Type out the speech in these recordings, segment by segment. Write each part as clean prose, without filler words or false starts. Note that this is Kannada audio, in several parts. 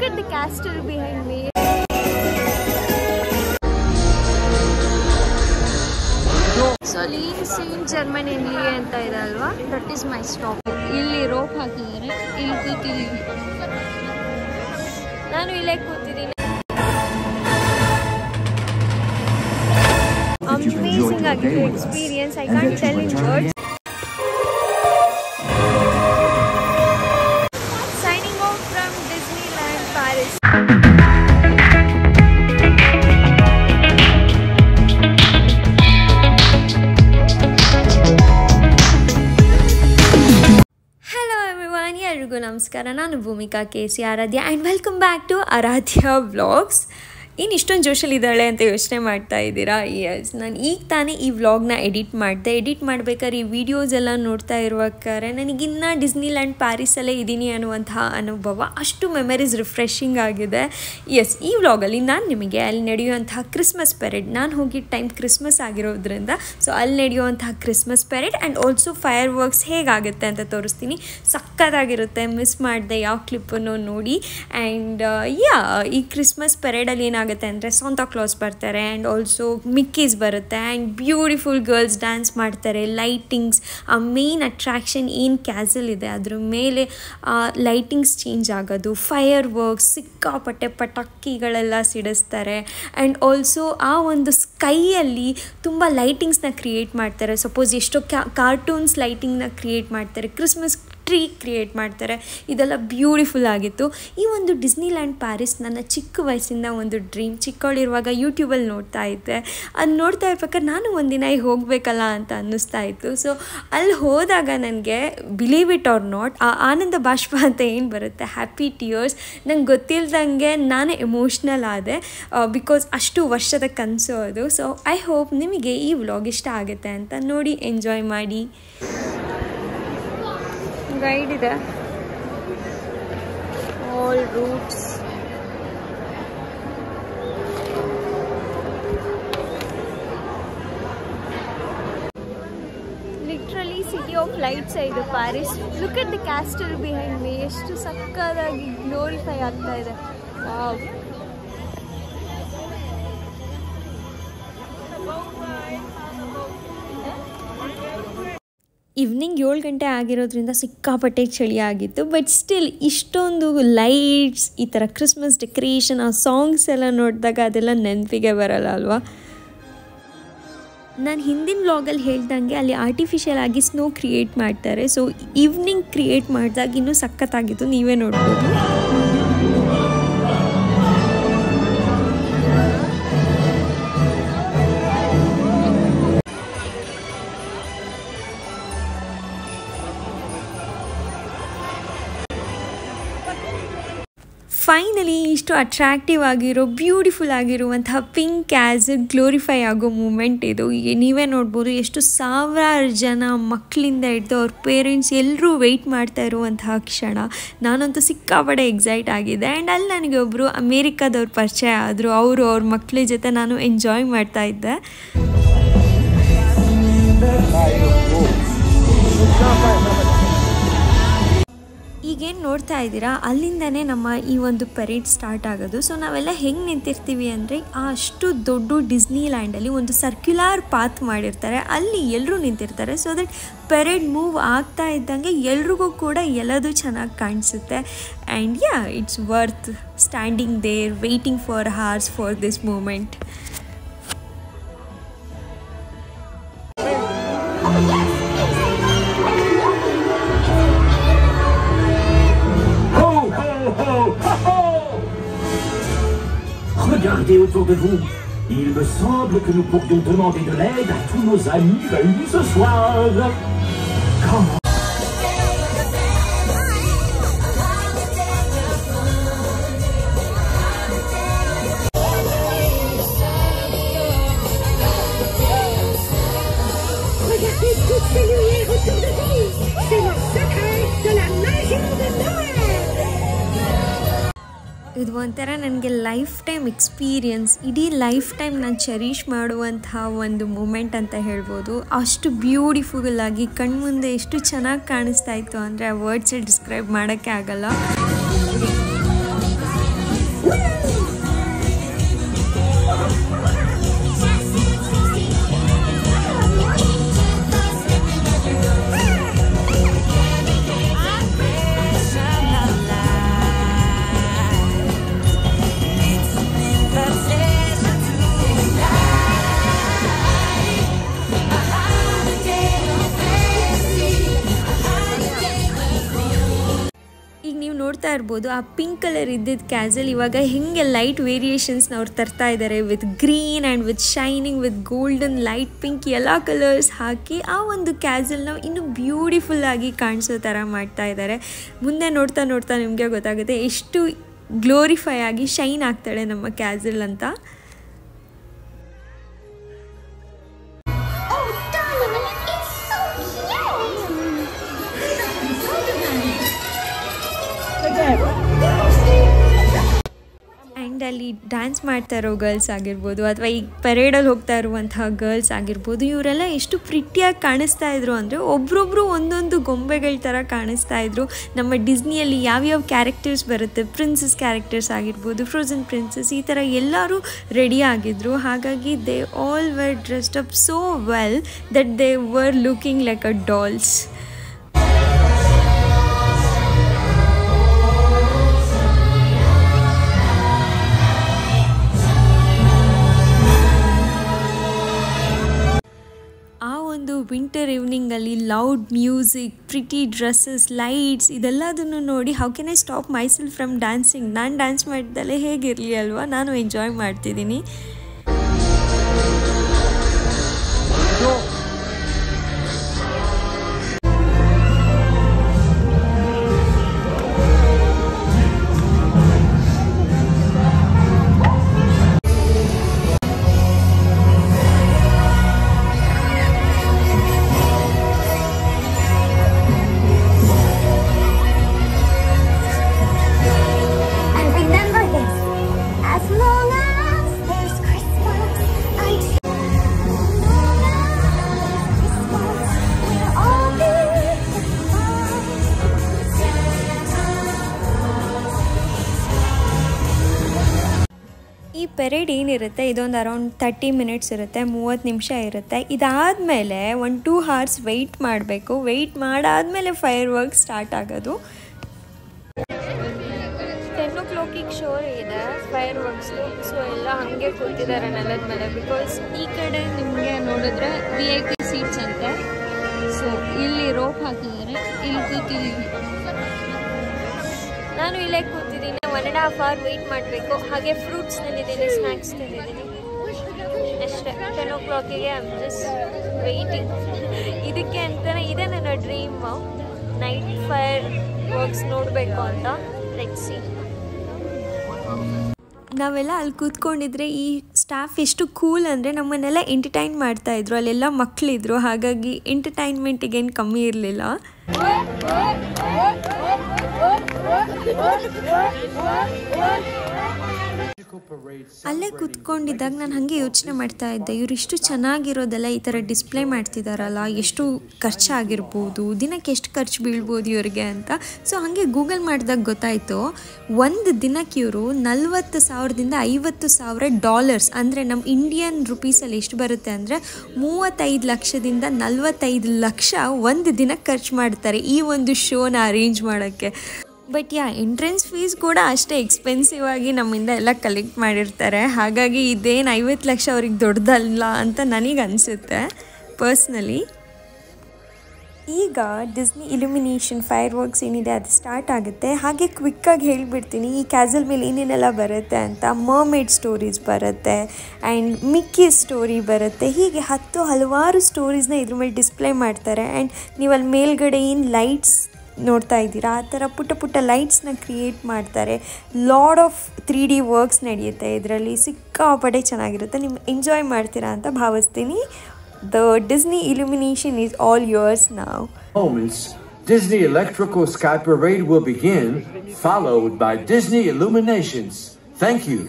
at the castle behind me. Saint Germain Enli anta ಇದೆ ಅಲ್ವಾ, that is my stop. ಇಲ್ಲಿ ರೋಪ್ ಹಾಕಿದ್ದಾರೆ, ಇಲ್ಲಿ ಕೂತಿದ್ದೀವಿ. ನಾನು ಇಲ್ಲೇ ಕೂತಿದ್ದೀನಿ. Amazing ಆಗಿತ್ತು experience. I can't tell in words. Signing off from Disneyland Paris. ಎಲ್ಲರಿಗೂ ನಮಸ್ಕಾರ. ನಾನು Bhoomika KC Aaradhya and welcome back to Aaradhya vlogs. ಇನ್ನು ಇಷ್ಟೊಂದು ಜೋಶಲ್ಲಿದ್ದಾಳೆ ಅಂತ ಯೋಚನೆ ಮಾಡ್ತಾ ಇದ್ದೀರಾ? ಎಸ್, ನಾನು ಈಗ ತಾನೇ ಈ ವ್ಲಾಗ್ನ ಎಡಿಟ್ ಮಾಡಬೇಕಾದ್ರೆ ಈ ವಿಡಿಯೋಸ್ ಎಲ್ಲ ನೋಡ್ತಾ ಇರುವಾಗಾರೆ ನನಗಿನ್ನ ಡಿಸ್ನಿಲ್ಯಾಂಡ್ ಪ್ಯಾರಿಸಲ್ಲೇ ಇದ್ದೀನಿ ಅನ್ನುವಂತಹ ಅನುಭವ, ಅಷ್ಟು ಮೆಮರೀಸ್ ರಿಫ್ರೆಶಿಂಗ್ ಆಗಿದೆ. ಎಸ್, ಈ ವ್ಲಾಗಲ್ಲಿ ನಾನು ನಿಮಗೆ ಅಲ್ಲಿ ನಡೆಯುವಂತಹ ಕ್ರಿಸ್ಮಸ್ ಪೆರೇಡ್, ನಾನು ಹೋಗಿದ್ದ ಟೈಮ್ ಕ್ರಿಸ್ಮಸ್ ಆಗಿರೋದ್ರಿಂದ ಸೊ ಅಲ್ಲಿ ನಡೆಯುವಂತಹ Christmas parade and also fire works ಹೇಗಾಗುತ್ತೆ ಅಂತ ತೋರಿಸ್ತೀನಿ. ಸಕ್ಕತ್ತಾಗಿರುತ್ತೆ, ಮಿಸ್ ಮಾಡಿದೆ ಯಾವ ಕ್ಲಿಪ್ಪನ್ನು ನೋಡಿ. ಆ್ಯಂಡ್ ಈ ಕ್ರಿಸ್ಮಸ್ ಪೆರೇಡಲ್ಲಿ ಏನಾಗುತ್ತೆ ಅಂದರೆ ಸಾಂತಾ ಕ್ಲಾಸ್ ಬರ್ತಾರೆ ಆ್ಯಂಡ್ ಆಲ್ಸೋ ಮಿಕ್ಕೀಸ್ ಬರುತ್ತೆ ಆ್ಯಂಡ್ ಬ್ಯೂಟಿಫುಲ್ ಗರ್ಲ್ಸ್ ಡ್ಯಾನ್ಸ್ ಮಾಡ್ತಾರೆ. ಲೈಟಿಂಗ್ಸ್, ಆ ಮೇನ್ ಅಟ್ರಾಕ್ಷನ್ ಏನು ಕ್ಯಾಸಲ್ ಇದೆ ಅದ್ರ ಮೇಲೆ ಲೈಟಿಂಗ್ಸ್ ಚೇಂಜ್ ಆಗೋದು, ಫೈರ್ ವರ್ಕ್ಸ್, ಸಿಕ್ಕಾಪಟ್ಟೆ ಪಟಾಕಿಗಳೆಲ್ಲ ಸಿಡಿಸ್ತಾರೆ ಆ್ಯಂಡ್ ಆಲ್ಸೋ ಆ ಒಂದು ಸ್ಕೈಯಲ್ಲಿ ತುಂಬ ಲೈಟಿಂಗ್ಸ್ನ ಕ್ರಿಯೇಟ್ ಮಾಡ್ತಾರೆ. ಸಪೋಸ್ ಎಷ್ಟೋ ಕಾರ್ಟೂನ್ಸ್ ಲೈಟಿಂಗ್ನ ಕ್ರಿಯೇಟ್ ಮಾಡ್ತಾರೆ, ಕ್ರಿಸ್ಮಸ್ ಟ್ರೀ ಕ್ರಿಯೇಟ್ ಮಾಡ್ತಾರೆ. ಇದೆಲ್ಲ ಬ್ಯೂಟಿಫುಲ್ ಆಗಿತ್ತು. ಈ ಒಂದು ಡಿಸ್ನಿಲ್ಯಾಂಡ್ ಪ್ಯಾರಿಸ್ ನನ್ನ ಚಿಕ್ಕ ವಯಸ್ಸಿಂದ ಒಂದು ಡ್ರೀಮ್. ಚಿಕ್ಕವಳಿರುವಾಗ ಯೂಟ್ಯೂಬಲ್ಲಿ ನೋಡ್ತಾ ಇದ್ದೆ, ಅದು ನೋಡ್ತಾ ಇರ್ಬೇಕಾದ್ರೆ ನಾನು ಒಂದಿನ ಹೋಗಬೇಕಲ್ಲ ಅಂತ ಅನ್ನಿಸ್ತಾ ಇತ್ತು. ಸೊ ಅಲ್ಲಿ ಹೋದಾಗ ನನಗೆ ಬಿಲೀವ್ ಇಟ್ ಆರ್ ನಾಟ್ ಆ ಆನಂದ ಬಾಷ್ಪ ಅಂತ ಏನು ಬರುತ್ತೆ, ಹ್ಯಾಪಿ ಟಿಯರ್ಸ್, ನಂಗೆ ಗೊತ್ತಿಲ್ದಂಗೆ ನಾನೇ ಎಮೋಷ್ನಲ್ ಆದೆ. ಬಿಕಾಸ್ ಅಷ್ಟು ವರ್ಷದ ಕನಸು ಅದು. ಸೊ ಐ ಹೋಪ್ ನಿಮಗೆ ಈ ವ್ಲಾಗ್ ಇಷ್ಟ ಆಗುತ್ತೆ ಅಂತ. ನೋಡಿ, ಎಂಜಾಯ್ ಮಾಡಿ. ಗೈಡ್ ಇದೆ, all routes. Literally city of lights ಇದು Paris. Look at the castle behind me, ಎಷ್ಟು ಸಕ್ಕತ್ತಾಗಿ ಗ್ಲೋರಿಫೈ ಆಗ್ತಾ ಇದೆ. ವಾವ್. ಈವ್ನಿಂಗ್ 7 ಗಂಟೆ ಆಗಿರೋದ್ರಿಂದ ಸಿಕ್ಕಾಪಟ್ಟೆ ಚಳಿ ಆಗಿತ್ತು. ಬಟ್ ಸ್ಟಿಲ್ ಇಷ್ಟೊಂದು ಲೈಟ್ಸ್, ಈ ಥರ ಕ್ರಿಸ್ಮಸ್ ಡೆಕೋರೇಷನ್, ಆ ಸಾಂಗ್ಸ್ ಎಲ್ಲ ನೋಡಿದಾಗ ಅದೆಲ್ಲ ನೆನಪಿಗೆ ಬರಲ್ಲ ಅಲ್ವಾ? ನಾನು ಹಿಂದಿನ ವ್ಲಾಗಲ್ಲಿ ಹೇಳ್ದಂಗೆ ಅಲ್ಲಿ ಆರ್ಟಿಫಿಷಿಯಲ್ ಆಗಿ ಸ್ನೋ ಕ್ರಿಯೇಟ್ ಮಾಡ್ತಾರೆ. ಸೊ ಈವ್ನಿಂಗ್ ಕ್ರಿಯೇಟ್ ಮಾಡಿದಾಗ ಇನ್ನೂ ಸಖತ್ತಾಗಿತ್ತು, ನೀವೇ ನೋಡ್ಬೋದು. ಫೈನಲಿ ಇಷ್ಟು ಅಟ್ರಾಕ್ಟಿವ್ ಆಗಿರೋ, ಬ್ಯೂಟಿಫುಲ್ ಆಗಿರುವಂತಹ ಪಿಂಕ್ ಆ್ಯಸ್ ಗ್ಲೋರಿಫೈ ಆಗೋ ಮೂಮೆಂಟ್ ಇದು. ನೀವೇ ನೋಡ್ಬೋದು ಎಷ್ಟು ಸಾವಿರಾರು ಜನ ಮಕ್ಕಳಿಂದ ಹಿಡಿದು ಅವ್ರ ಪೇರೆಂಟ್ಸ್ ಎಲ್ಲರೂ ವೆಯ್ಟ್ ಮಾಡ್ತಾ ಇರುವಂತಹ ಕ್ಷಣ. ನಾನಂತೂ ಸಿಕ್ಕಾಪಡೆ ಎಕ್ಸೈಟ್ ಆಗಿದೆ. ಆ್ಯಂಡ್ ಅಲ್ಲಿ ನನಗೆ ಒಬ್ಬರು ಅಮೇರಿಕಾದವ್ರ ಪರಿಚಯ ಆದರು. ಅವ್ರ ಮಕ್ಕಳ ಜೊತೆ ನಾನು ಎಂಜಾಯ್ ಮಾಡ್ತಾ ಇದ್ದೆ. ಈಗೇನು ನೋಡ್ತಾ ಇದ್ದೀರಾ, ಅಲ್ಲಿಂದನೇ ನಮ್ಮ ಈ ಒಂದು ಪೆರೇಡ್ ಸ್ಟಾರ್ಟ್ ಆಗೋದು. ಸೊ ನಾವೆಲ್ಲ ಹೆಂಗೆ ನಿಂತಿರ್ತೀವಿ ಅಂದರೆ, ಅಷ್ಟು ದೊಡ್ಡ ಡಿಸ್ನಿಲ್ಯಾಂಡಲ್ಲಿ ಒಂದು ಸರ್ಕ್ಯುಲರ್ ಪಾತ್ ಮಾಡಿರ್ತಾರೆ, ಅಲ್ಲಿ ಎಲ್ಲರೂ ನಿಂತಿರ್ತಾರೆ. ಸೊ ದಟ್ ಪೆರೇಡ್ ಮೂವ್ ಆಗ್ತಾ ಇದ್ದಂಗೆ ಎಲ್ರಿಗೂ ಕೂಡ ಎಲ್ಲದೂ ಚೆನ್ನಾಗಿ ಕಾಣಿಸುತ್ತೆ. And it's worth standing there waiting for horse for this moment. Regardez autour de vous. Il me semble que nous pourrions demander de l'aide à tous nos amis réunis ce soir. Comment? Regardez toutes ces lumières autour de vous. C'est le secret de la magie de Noël. ಇದು ಒಂಥರ ನನಗೆ ಲೈಫ್ ಟೈಮ್ ಎಕ್ಸ್ಪೀರಿಯನ್ಸ್. ಇಡೀ ಲೈಫ್ ಟೈಮ್ ನಾನು ಚೆರಿಷ್ ಮಾಡುವಂತಹ ಒಂದು ಮೂಮೆಂಟ್ ಅಂತ ಹೇಳ್ಬೋದು. ಅಷ್ಟು ಬ್ಯೂಟಿಫುಲ್ ಆಗಿ ಕಣ್ಮುಂದೆ ಎಷ್ಟು ಚೆನ್ನಾಗಿ ಕಾಣಿಸ್ತಾ ಇತ್ತು ಅಂದರೆ ಆ ವರ್ಡ್ಸಲ್ಲಿ ಡಿಸ್ಕ್ರೈಬ್ ಮಾಡೋಕ್ಕೆ ಆಗಲ್ಲ. ಇರ್ಬೋದು ಆ ಪಿಂಕ್ ಕಲರ್ ಇದ್ದಿದ್ದ ಕ್ಯಾಸಲ್ ಇವಾಗ ಹೇಗೆ ಲೈಟ್ ವೇರಿಯೇಷನ್ಸ್ನ ಅವ್ರು ತರ್ತಾ ಇದ್ದಾರೆ with green and with shining with golden light pink ಎಲ್ಲ ಕಲರ್ಸ್ ಹಾಕಿ ಆ ಒಂದು ಕ್ಯಾಸಲ್ನ ಇನ್ನೂ ಬ್ಯೂಟಿಫುಲ್ಲಾಗಿ ಕಾಣಿಸೋ ಥರ ಮಾಡ್ತಾ ಇದ್ದಾರೆ. ಮುಂದೆ ನೋಡ್ತಾ ನೋಡ್ತಾ ನಿಮಗೆ ಗೊತ್ತಾಗುತ್ತೆ ಎಷ್ಟು ಗ್ಲೋರಿಫೈ ಆಗಿ ಶೈನ್ ಆಗ್ತಾಳೆ ನಮ್ಮ ಕ್ಯಾಸಲ್ ಅಂತ. ಆ್ಯಂಡ್ ಅಲ್ಲಿ ಡ್ಯಾನ್ಸ್ ಮಾಡ್ತಾ ಇರೋ ಗರ್ಲ್ಸ್ ಆಗಿರ್ಬೋದು ಅಥವಾ ಈಗ ಪರೇಡಲ್ಲಿ ಹೋಗ್ತಾ ಇರುವಂತಹ ಗರ್ಲ್ಸ್ ಆಗಿರ್ಬೋದು, ಇವರೆಲ್ಲ ಎಷ್ಟು ಪ್ರಿಟಿಯಾಗಿ ಕಾಣಿಸ್ತಾ ಇದ್ರು ಅಂದರೆ ಒಬ್ರೊಬ್ರು ಒಂದೊಂದು ಗೊಂಬೆಗಳ ಥರ ಕಾಣಿಸ್ತಾ ಇದ್ರು. ನಮ್ಮ ಡಿಸ್ನಿಯಲ್ಲಿ ಯಾವ್ಯಾವ ಕ್ಯಾರೆಕ್ಟರ್ಸ್ ಬರುತ್ತೆ, ಪ್ರಿನ್ಸಸ್ ಕ್ಯಾರೆಕ್ಟರ್ಸ್ ಆಗಿರ್ಬೋದು, ಫ್ರೋಝನ್ ಪ್ರಿನ್ಸಸ್, ಈ ಥರ ಎಲ್ಲರೂ ರೆಡಿ ಆಗಿದ್ರು. ಹಾಗಾಗಿ they all were dressed up so well that they were looking like a dolls. ಒಂದು ವಿಂಟರ್ ಈವ್ನಿಂಗಲ್ಲಿ loud music, pretty dresses, lights ಇದೆಲ್ಲದನ್ನು ನೋಡಿ how can I stop myself from dancing. ನಾನು ಡ್ಯಾನ್ಸ್ ಮಾಡಿದ್ದಲ್ಲೇ ಹೇಗಿರಲಿ ಅಲ್ವಾ, ನಾನು ಎಂಜಾಯ್ ಮಾಡ್ತಿದ್ದೀನಿ. ಈ ಪೆರೇಡ್ ಏನಿರುತ್ತೆ ಇದೊಂದು ಅರೌಂಡ್ 30 ಮಿನಿಟ್ಸ್ ಇರುತ್ತೆ, 30 ನಿಮಿಷ ಇರುತ್ತೆ. ಇದಾದಮೇಲೆ 1-2 hours ವೆಯ್ಟ್ ಮಾಡಬೇಕು. ವೆಯ್ಟ್ ಮಾಡಾದಮೇಲೆ ಫೈರ್ ವರ್ಕ್ ಸ್ಟಾರ್ಟ್ ಆಗೋದು. 10 o'clock ಶೋ ಇದೆ ಫೈರ್ ವರ್ಕ್ಸ್ದು. ಸೊ ಎಲ್ಲ ಹಾಗೆ ಕೂತಿದ್ದಾರೆ ನೆಲದ ಮೇಲೆ. ಬಿಕಾಸ್ ಈ ಕಡೆ ನಿಮಗೆ ನೋಡಿದ್ರೆ VIP ಸೀಟ್ಸ್ ಅಂತೆ. ಸೊ ಇಲ್ಲಿ ರೋಪ್ ಹಾಕಿದ್ದಾರೆ, ಇಲ್ಲಿ ಕೂತಿದ್ದೀವಿ. ನಾನು ಇಲ್ಲೇ ಕೂತಿದ್ದೀನಿ. 1.5 hour ವೆಯ್ಟ್ ಮಾಡಬೇಕು. ಹಾಗೆ ಫ್ರೂಟ್ಸ್ ತಂದಿದ್ದೀನಿ, ಸ್ನ್ಯಾಕ್ಸ್ ತಂದಿದ್ದೀನಿ ಅಷ್ಟೇ. 10 o'clock I am just waiting. ಇದಕ್ಕೆ ಅಂತಲೇ ಇದೆ ನನ್ನ ಡ್ರೀಮು, ನೈಟ್ ಫೈರ್ ವರ್ಕ್ಸ್ ನೋಡಬೇಕು ಅಂತ. Let's see. ನಾವೆಲ್ಲ ಅಲ್ಲಿ ಕೂತ್ಕೊಂಡಿದ್ರೆ ಈ ಸ್ಟಾಫ್ ಎಷ್ಟು ಕೂಲ್ ಅಂದರೆ ನಮ್ಮನ್ನೆಲ್ಲ ಎಂಟರ್ಟೈನ್ ಮಾಡ್ತಾಯಿದ್ರು. ಅಲ್ಲೆಲ್ಲ ಮಕ್ಕಳಿದ್ರು, ಹಾಗಾಗಿ ಎಂಟರ್ಟೈನ್ಮೆಂಟಿಗೇನು ಕಮ್ಮಿ ಇರಲಿಲ್ಲ. ಅಲ್ಲೇ ಕೂತ್ಕೊಂಡಿದ್ದಾಗ ನಾನು ಹಾಗೆ ಯೋಚನೆ ಮಾಡ್ತಾ ಇದ್ದೆ, ಇವರಿಷ್ಟು ಚೆನ್ನಾಗಿರೋದೆಲ್ಲ ಈ ಥರ ಡಿಸ್ಪ್ಲೇ ಮಾಡ್ತಿದ್ದಾರಲ್ಲ, ಎಷ್ಟು ಖರ್ಚಾಗಿರ್ಬೋದು, ದಿನಕ್ಕೆ ಎಷ್ಟು ಖರ್ಚು ಬೀಳ್ಬೋದು ಇವರಿಗೆ ಅಂತ. ಸೊ ಹಾಗೆ ಗೂಗಲ್ ಮಾಡಿದಾಗ ಗೊತ್ತಾಯಿತು, ಒಂದು ದಿನಕ್ಕೆ ಇವರು 40,000ದಿಂದ 50,000 ಡಾಲರ್ಸ್, ಅಂದರೆ ನಮ್ಮ ಇಂಡಿಯನ್ ರುಪೀಸಲ್ಲಿ ಎಷ್ಟು ಬರುತ್ತೆ ಅಂದರೆ 35 ಲಕ್ಷದಿಂದ 45 ಲಕ್ಷ ಒಂದು ದಿನಕ್ಕೆ ಖರ್ಚು ಮಾಡ್ತಾರೆ ಈ ಒಂದು ಶೋನ ಅರೇಂಜ್ ಮಾಡೋಕ್ಕೆ. ಬಟ್ ಎಂಟ್ರೆನ್ಸ್ ಫೀಸ್ ಕೂಡ ಅಷ್ಟೇ ಎಕ್ಸ್ಪೆನ್ಸಿವ್ ಆಗಿ ನಮ್ಮಿಂದ ಎಲ್ಲ ಕಲೆಕ್ಟ್ ಮಾಡಿರ್ತಾರೆ. ಹಾಗಾಗಿ ಇದೇನು 50 ಲಕ್ಷ ಅವ್ರಿಗೆ ದೊಡ್ಡದಲ್ಲ ಅಂತ ನನಗೆ ಅನಿಸುತ್ತೆ ಪರ್ಸ್ನಲಿ. ಈಗ ಡಿಸ್ನಿ ಇಲ್ಯುಮಿನೇಷನ್ ಫೈರ್ ವರ್ಕ್ಸ್ ಏನಿದೆ ಅದು ಸ್ಟಾರ್ಟ್ ಆಗುತ್ತೆ. ಹಾಗೆ ಕ್ವಿಕ್ಕಾಗಿ ಹೇಳಿಬಿಡ್ತೀನಿ ಈ ಕ್ಯಾಸಲ್ ಮೇಲೆ ಏನೇನೆಲ್ಲ ಬರುತ್ತೆ ಅಂತ. ಮರ್ಮೇಡ್ ಸ್ಟೋರೀಸ್ ಬರುತ್ತೆ ಆ್ಯಂಡ್ ಮಿಕ್ಕಿ ಸ್ಟೋರಿ ಬರುತ್ತೆ. ಹೀಗೆ ಹಲವಾರು ಸ್ಟೋರೀಸ್ನ ಇದ್ರ ಮೇಲೆ ಡಿಸ್ಪ್ಲೇ ಮಾಡ್ತಾರೆ. ಆ್ಯಂಡ್ ನೀವು ಅಲ್ಲಿ ಮೇಲ್ಗಡೆ ಏನು ಲೈಟ್ಸ್ ನೋಡ್ತಾ ಇದ್ದೀರಾ ಆ ಥರ ಪುಟ್ಟ ಪುಟ್ಟ ಲೈಟ್ಸ್ನ ಕ್ರಿಯೇಟ್ ಮಾಡ್ತಾರೆ. ಲಾಡ್ ಆಫ್ 3D ವರ್ಕ್ಸ್ ನಡೆಯುತ್ತೆ ಇದರಲ್ಲಿ. ಸಿಕ್ಕಾಪಟ್ಟೆ ಚೆನ್ನಾಗಿರುತ್ತೆ, ನೀವು ಎಂಜಾಯ್ ಮಾಡ್ತೀರಾ ಅಂತ ಭಾವಿಸ್ತೀನಿ. The Disney illumination is all yours now. Moments, Disney Electrical Sky Parade will begin, followed by Disney Illuminations. Thank you.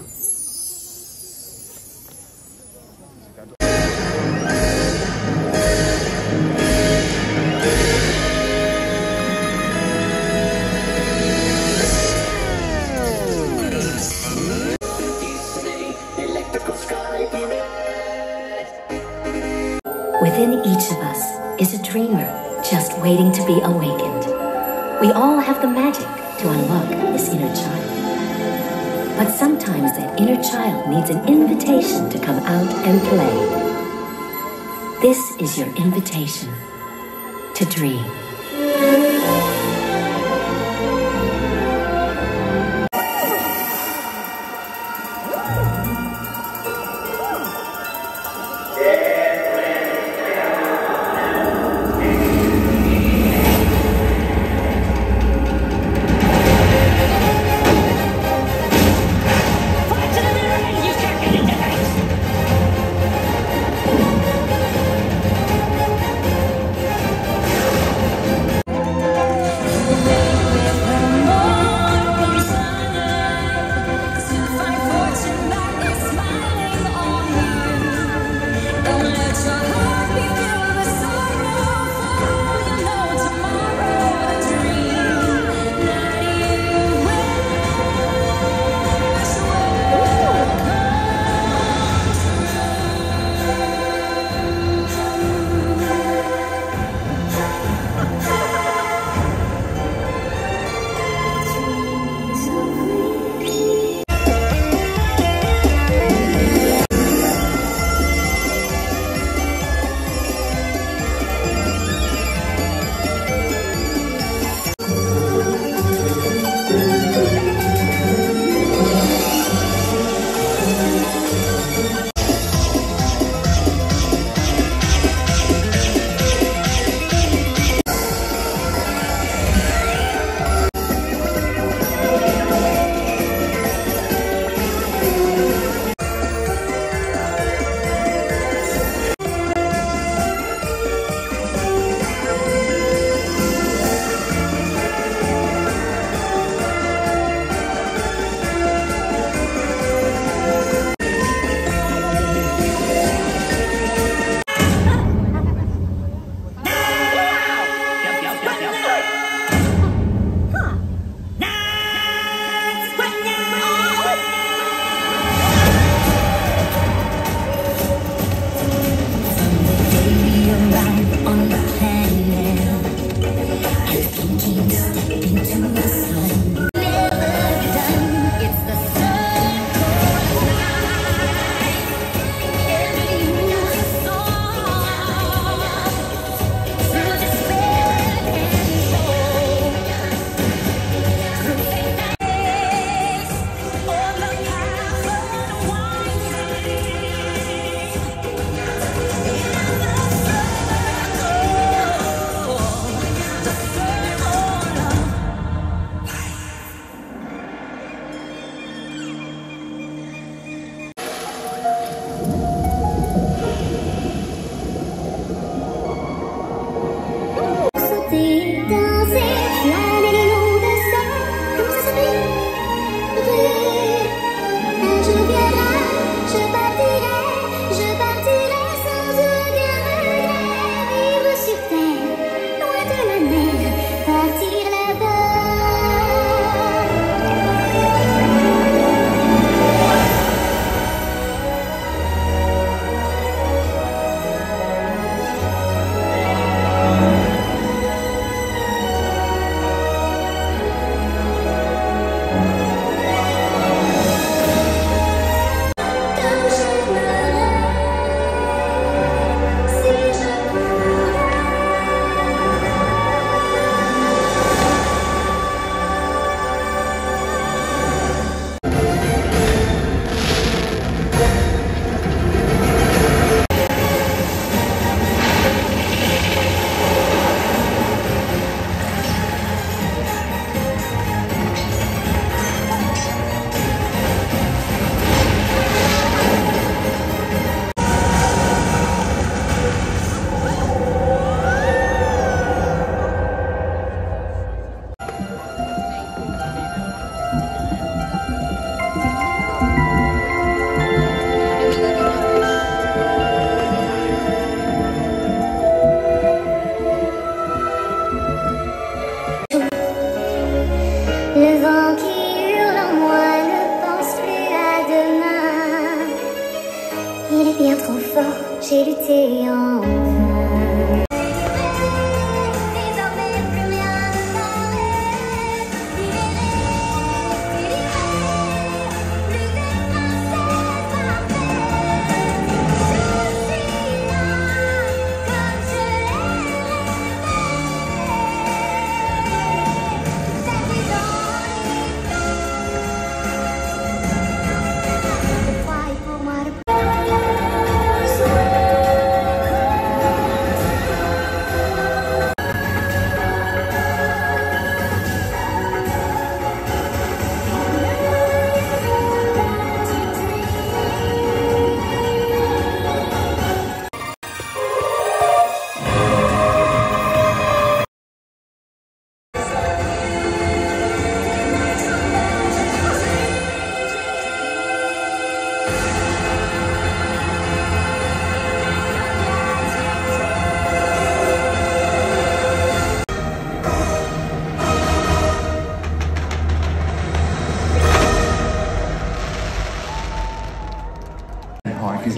Within each of us is a dreamer just waiting to be awakened. We all have the magic to unlock this inner child. But sometimes that inner child needs an invitation to come out and play. This is your invitation to dream. bien trop fort, j'ai lutté en vain. Désormais plus rien ne m'arrête. Libérée, plus des princesses parfaites. Je suis là, comme je l'ai rêvé. Perdu dans les toi et pour moi le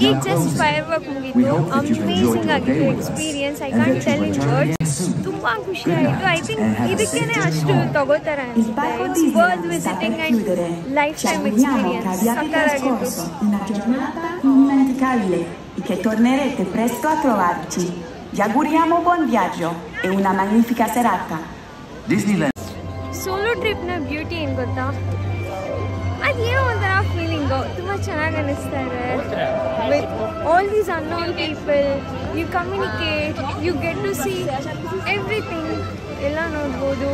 ಈಗ ಜಸ್ಟ್ ಫೈರ್ ವರ್ಕ್ ಮುಗಿತು. ಅಮೇಸಿಂಗ್ ಆಗಿತ್ತು experience. I can't tell in words. ತುಂಬಾ ಖುಷಿ ಆಯಿತು. ಐ ಥಿಂಕ್ ಇದಕ್ಕೇನೆ ಅಷ್ಟು ತಗೋತಾರೆ ಅನ್ಸುತ್ತೆ. It's worth visiting and lifetime experience. ಸಕ್ಕತ್ತಾಗಿತ್ತು. Una giornata indimenticabile che tornerete presto a trovarci. Vi auguriamo buon viaggio e una magnifica serata. Disneyland. Solo ಟ್ರಿಪ್ನ ಬ್ಯೂಟಿ ಏನು ಗೊತ್ತಾ, ಅದೇನೋ ಒಂಥರ ಫೀಲಿಂಗು. ತುಂಬ ಚೆನ್ನಾಗಿ ಅನ್ನಿಸ್ತಾ ಇದೆ. With all these unknown people you communicate, you get to see everything. ಎಲ್ಲ ನೋಡ್ಬೋದು.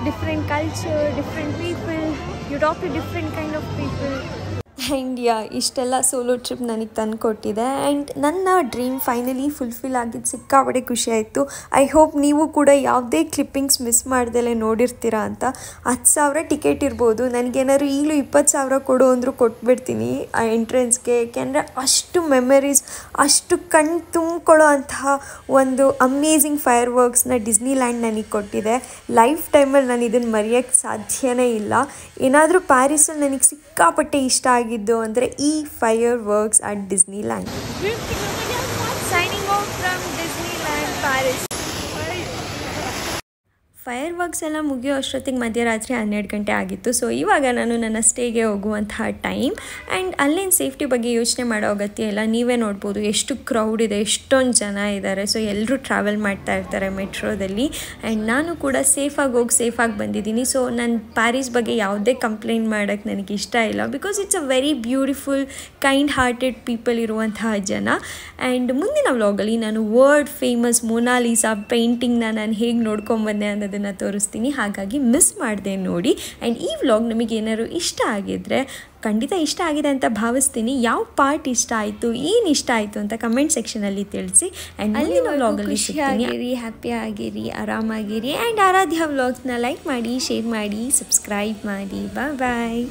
Different culture, different people, you talk to different kind of people. And ಇಷ್ಟೆಲ್ಲ ಸೋಲೋ ಟ್ರಿಪ್ ನನಗೆ ತಂದು ಕೊಟ್ಟಿದೆ. ಆ್ಯಂಡ್ ನನ್ನ ಡ್ರೀಮ್ ಫೈನಲಿ ಫುಲ್ಫಿಲ್ ಆಗಿದ್ದು ಸಿಕ್ಕಾಪಟ್ಟೆ ಖುಷಿ ಆಯಿತು. ಐ ಹೋಪ್ ನೀವು ಕೂಡ ಯಾವುದೇ ಕ್ಲಿಪ್ಪಿಂಗ್ಸ್ ಮಿಸ್ ಮಾಡ್ದಲೇ ನೋಡಿರ್ತೀರಾ ಅಂತ. 10,000 ಟಿಕೆಟ್ ಇರ್ಬೋದು. ನನಗೇನಾದ್ರು ಈಗಲೂ 20,000 ಕೊಡು ಅಂದರೂ ಕೊಟ್ಬಿಡ್ತೀನಿ ಆ ಎಂಟ್ರೆನ್ಸ್ಗೆ. ಯಾಕೆಂದರೆ ಅಷ್ಟು ಮೆಮರೀಸ್, ಅಷ್ಟು ಕಣ್ಣು ತುಂಬಿಕೊಳ್ಳೋ ಅಂತಹ ಒಂದು ಅಮೇಝಿಂಗ್ ಫೈರ್ ವರ್ಕ್ಸ್ನ ಡಿಸ್ನಿಲ್ಯಾಂಡ್ ನನಗೆ ಕೊಟ್ಟಿದೆ. ಲೈಫ್ ಟೈಮಲ್ಲಿ ನಾನು ಇದನ್ನು ಮರೆಯೋಕ್ಕೆ ಸಾಧ್ಯನೇ ಇಲ್ಲ. ಏನಾದರೂ ಪ್ಯಾರಿಸಲ್ಲಿ ನನಗೆ ಸಿಕ್ಕಾಪಟ್ಟೆ ಇಷ್ಟ ಆಗಿದ್ದು ಅಂದರೆ ಈ fire works at Disneyland. Signing out from Disneyland Paris. Fire works ಎಲ್ಲ ಮುಗಿಯೋ ಅಷ್ಟೊತ್ತಿಗೆ ಮಧ್ಯರಾತ್ರಿ 12 ಗಂಟೆ ಆಗಿತ್ತು. ಸೊ ಇವಾಗ ನಾನು ನನ್ನ ಸ್ಟೇಗೆ ಹೋಗುವಂತಹ ಟೈಮ್. ಆ್ಯಂಡ್ ಅಲ್ಲೇನು ಸೇಫ್ಟಿ ಬಗ್ಗೆ ಯೋಚನೆ ಮಾಡೋ ಅಗತ್ಯ ಇಲ್ಲ. ನೀವೇ ನೋಡ್ಬೋದು ಎಷ್ಟು ಕ್ರೌಡ್ ಇದೆ, ಎಷ್ಟೊಂದು ಜನ ಇದ್ದಾರೆ. ಸೊ ಎಲ್ಲರೂ ಟ್ರಾವೆಲ್ ಮಾಡ್ತಾ ಇರ್ತಾರೆ ಮೆಟ್ರೋದಲ್ಲಿ. ಆ್ಯಂಡ್ ನಾನು ಕೂಡ ಸೇಫಾಗಿ ಹೋಗಿ ಸೇಫಾಗಿ ಬಂದಿದ್ದೀನಿ. ಸೊ ನಾನು ಪ್ಯಾರಿಸ್ ಬಗ್ಗೆ ಯಾವುದೇ ಕಂಪ್ಲೇಂಟ್ ಮಾಡೋಕ್ಕೆ ನನಗೆ ಇಷ್ಟ ಇಲ್ಲ. Because it's a very beautiful kind hearted people ಇರುವಂತಹ ಜನ. ಆ್ಯಂಡ್ ಮುಂದಿನ ವ್ಲಾಗಲ್ಲಿ ನಾನು ವರ್ಲ್ಡ್ ಫೇಮಸ್ ಮೊನಾಲಿಸಾ ಪೇಂಟಿಂಗ್ನ ನಾನು ಹೇಗೆ ನೋಡ್ಕೊಂಬಂದೆ ಅನ್ನೋದನ್ನು ತೋರಿಸ್ತೀನಿ. ಹಾಗಾಗಿ ಮಿಸ್ ಮಾಡಿದೆ ನೋಡಿ. ಆ್ಯಂಡ್ ಈ ವ್ಲಾಗ್ ನಮಗೆ ಏನಾದ್ರು ಇಷ್ಟ ಆಗಿದ್ರೆ, ಖಂಡಿತ ಇಷ್ಟ ಆಗಿದೆ ಅಂತ ಭಾವಿಸ್ತೀನಿ. ಯಾವ ಪಾರ್ಟ್ ಇಷ್ಟ ಆಯಿತು, ಏನು ಇಷ್ಟ ಆಯಿತು ಅಂತ ಕಮೆಂಟ್ ಸೆಕ್ಷನಲ್ಲಿ ತಿಳಿಸಿ. ಆ್ಯಂಡ್ ಅಲ್ಲಿನ ವ್ಲಾಗಲ್ಲಿ ಖುಷಿಯಾಗಿರಿ, ಹ್ಯಾಪಿ ಆಗಿರಿ, ಆರಾಮಾಗಿರಿ. ಆ್ಯಂಡ್ ಆರಾಧ್ಯ ವ್ಲಾಗ್ಸ್ನ ಲೈಕ್ ಮಾಡಿ, ಶೇರ್ ಮಾಡಿ, ಸಬ್ಸ್ಕ್ರೈಬ್ ಮಾಡಿ. ಬಾಯ್ ಬಾಯ್.